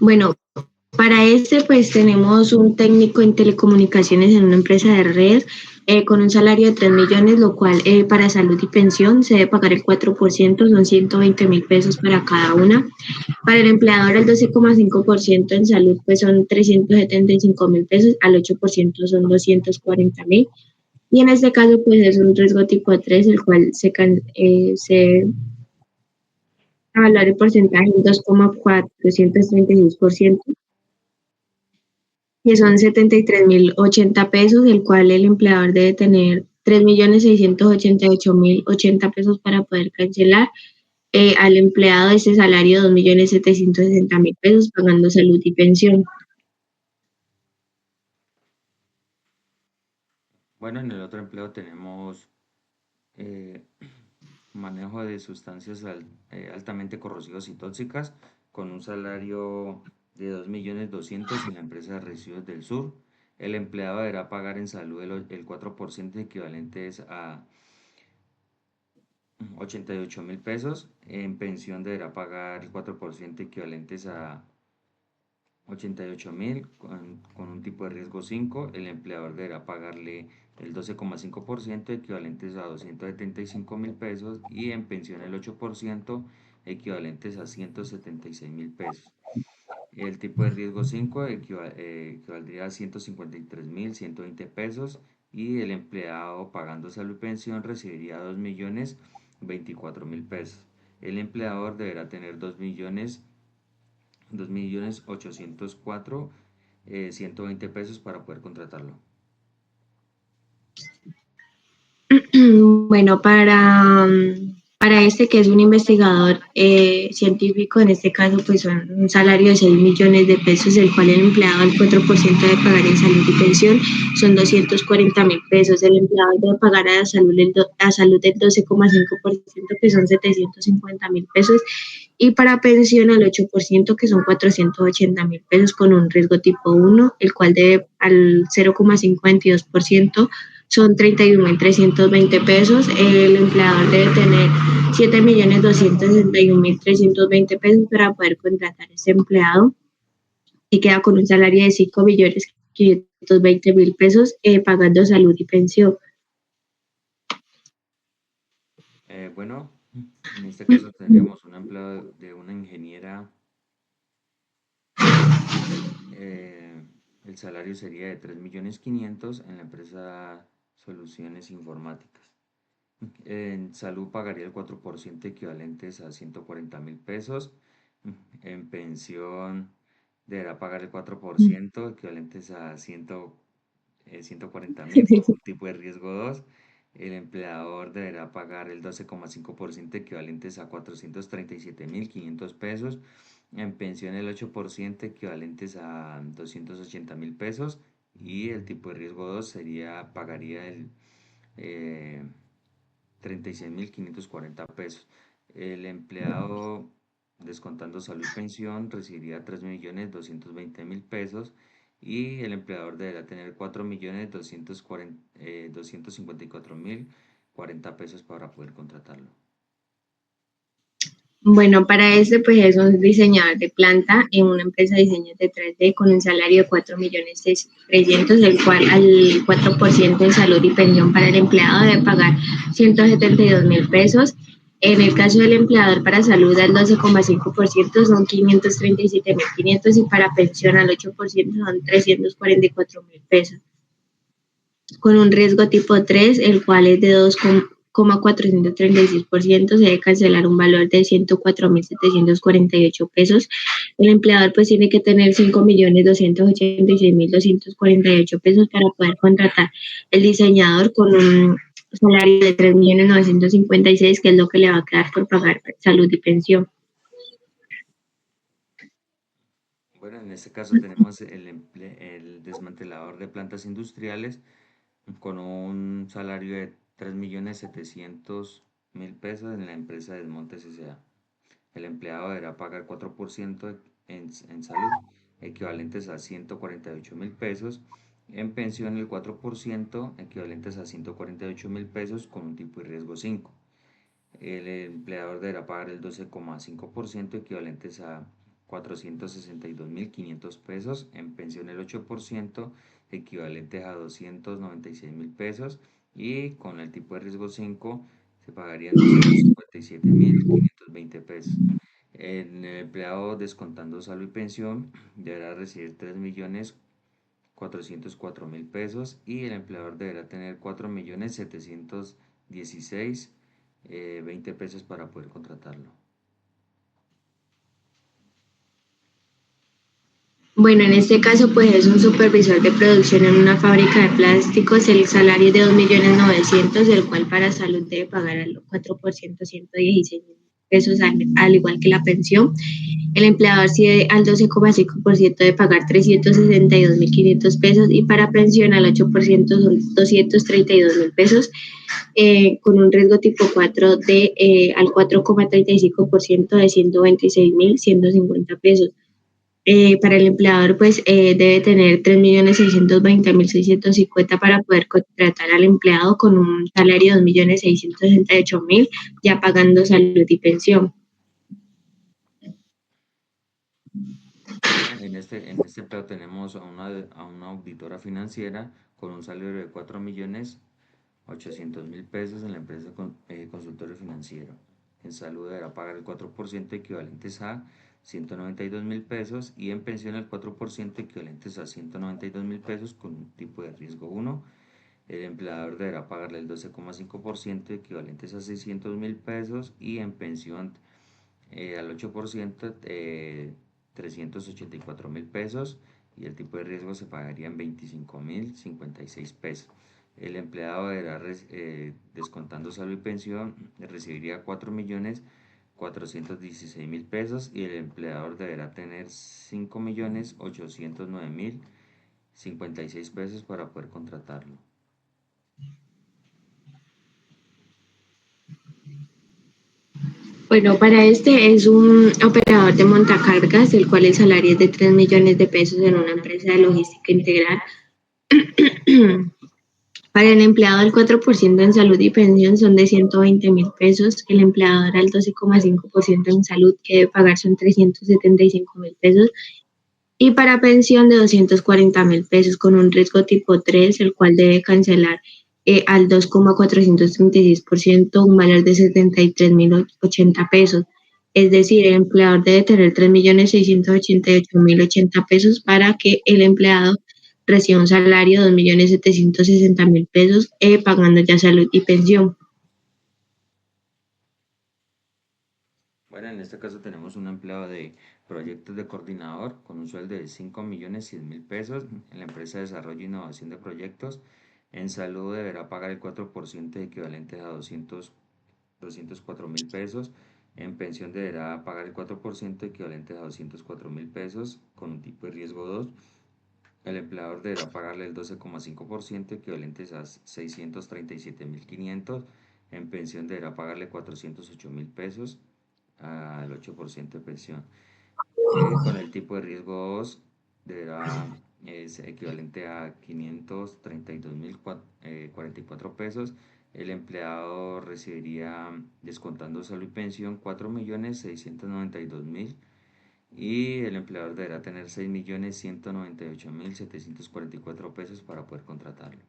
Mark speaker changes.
Speaker 1: Bueno, para este, pues tenemos un técnico en telecomunicaciones en una empresa de red con un salario de 3 millones, lo cual para salud y pensión se debe pagar el 4%, son 120.000 pesos para cada una. Para el empleador, el 12,5% en salud, pues son 375.000 pesos, al 8% son 240.000. Y en este caso, pues es un riesgo tipo 3, el cual se evalúa el porcentaje en 2,436%, que son 73.080 pesos, el cual el empleador debe tener 3.688.080 pesos para poder cancelar. Al empleado ese salario 2.760.000 pesos pagando salud y pensión.
Speaker 2: Bueno, en el otro empleo tenemos eh, manejo de sustancias altamente corrosivas y tóxicas con un salario de 2.200.000 en la empresa de Residuos del Sur. El empleado deberá pagar en salud el 4% equivalentes a 88.000 pesos. En pensión deberá pagar el 4% equivalentes a 88.000 con un tipo de riesgo 5. El empleador deberá pagarle el 12,5% equivalentes a 275.000 pesos y en pensión el 8% equivalentes a 176.000 pesos. El tipo de riesgo 5 equivaldría a 153.120 pesos y el empleado pagando salud y pensión recibiría 2.024.000 pesos. El empleador deberá tener 2.804.120 pesos para poder contratarlo.
Speaker 1: Bueno, para este que es un investigador científico, en este caso, pues son un salario de 6 millones de pesos, el cual el empleado al 4% debe pagar en salud y pensión, son 240.000 pesos. El empleado debe pagar a salud el 12,5%, que son 750.000 pesos, y para pensión al 8%, que son 480.000 pesos, con un riesgo tipo 1, el cual debe al 0,52%, son 31.320 pesos. El empleador debe tener 7.261.320 pesos para poder contratar a ese empleado y queda con un salario de 5.520.000 pesos pagando salud y pensión.
Speaker 2: Bueno, en este caso tendríamos un empleo de una ingeniera. eh, el salario sería de 3.500.000 en la empresa Soluciones Informáticas. En salud pagaría el 4% equivalentes a 140.000 pesos. En pensión deberá pagar el 4% equivalentes a 140.000 con un tipo de riesgo 2. El empleador deberá pagar el 12,5% equivalentes a 437.500 pesos. En pensión el 8% equivalentes a 280.000 pesos. Y el tipo de riesgo 2 pagaría el eh, 36.540 pesos. El empleado, descontando salud y pensión, recibiría 3.220.000 pesos y el empleador deberá tener 4.254.040 pesos para poder contratarlo.
Speaker 1: Bueno, para este pues es un diseñador de planta en una empresa de diseños de 3D con un salario de 4.300.000, el cual al 4% en salud y pensión para el empleado debe pagar 172.000 pesos. En el caso del empleador para salud al 12,5% son 537.500 y para pensión al 8% son 344.000 pesos, con un riesgo tipo 3, el cual es de 2,436%, se debe cancelar un valor de 104.748 pesos. El empleador pues tiene que tener 5.286.248 pesos para poder contratar el diseñador con un salario de 3.956.000, que es lo que le va a quedar por pagar salud y pensión.
Speaker 2: Bueno, en este caso tenemos el desmantelador de plantas industriales con un salario de 3.700.000 pesos en la empresa Desmontes S.A. El empleado deberá pagar 4% en salud, equivalentes a 148.000 pesos. En pensión, el 4%, equivalentes a 148.000 pesos, con un tipo de riesgo 5. El empleador deberá pagar el 12,5%, equivalentes a 462.500 pesos, en pensión el 8%, equivalente a 296.000 pesos, y con el tipo de riesgo 5 se pagarían 257.520 pesos. El empleado, descontando saldo y pensión, deberá recibir 3.404.000 pesos, y el empleador deberá tener 4.716.20 pesos para poder contratarlo.
Speaker 1: Bueno, en este caso, pues es un supervisor de producción en una fábrica de plásticos. El salario es de 2.900.000, el cual para salud debe pagar al 4%, 116.000 pesos, al igual que la pensión. El empleador sí al 12,5% de pagar 362.500 pesos, y para pensión al 8% son 232.000 pesos, con un riesgo tipo 4 al 4,35% de 126.150 pesos. Para el empleador, pues debe tener 3.620.650 para poder contratar al empleado con un salario de 2.668.000, ya pagando salud y pensión.
Speaker 2: Bueno, en este empleado tenemos a una auditora financiera con un salario de 4.800.000 pesos en la empresa consultorio financiero. En salud deberá pagar el 4% equivalentes a 192.000 pesos, y en pensión el 4% equivalentes a 192.000 pesos con un tipo de riesgo 1. El empleador deberá pagarle el 12,5% equivalentes a 600.000 pesos, y en pensión al 8%, 384.000 pesos, y el tipo de riesgo se pagaría en 25.056 pesos. El empleado deberá, descontando saldo y pensión, recibiría 4.416.000 pesos, y el empleador deberá tener 5.809.056 pesos para poder contratarlo.
Speaker 1: Bueno, para este es un operador de montacargas, el cual el salario es de 3.000.000 de pesos en una empresa de logística integral. Para el empleado, el 4% en salud y pensión son de 120.000 pesos. El empleador al 12,5% en salud que debe pagar son 375.000 pesos. Y para pensión de 240.000 pesos con un riesgo tipo 3, el cual debe cancelar al 2,436%, un valor de 73.080 pesos. Es decir, el empleador debe tener 3.688.080 pesos para que el empleado reciba un salario de 2.760.000 pesos, pagando ya salud y pensión.
Speaker 2: Bueno, en este caso tenemos un empleado de proyectos de coordinador con un sueldo de 5.100.000 pesos en la empresa de desarrollo e innovación de proyectos. En salud deberá pagar el 4% equivalente a 204.000 pesos. En pensión deberá pagar el 4% equivalente a 204.000 pesos con un tipo de riesgo 2. El empleador deberá pagarle el 12,5% equivalentes a 637.500. En pensión deberá pagarle 408.000 pesos al 8% de pensión. Con el tipo de riesgo 2 es equivalente a 532.044 pesos. El empleado recibiría, descontando salud y pensión, 4.692.000, y el empleador deberá tener 6.198.744 pesos para poder contratarlo.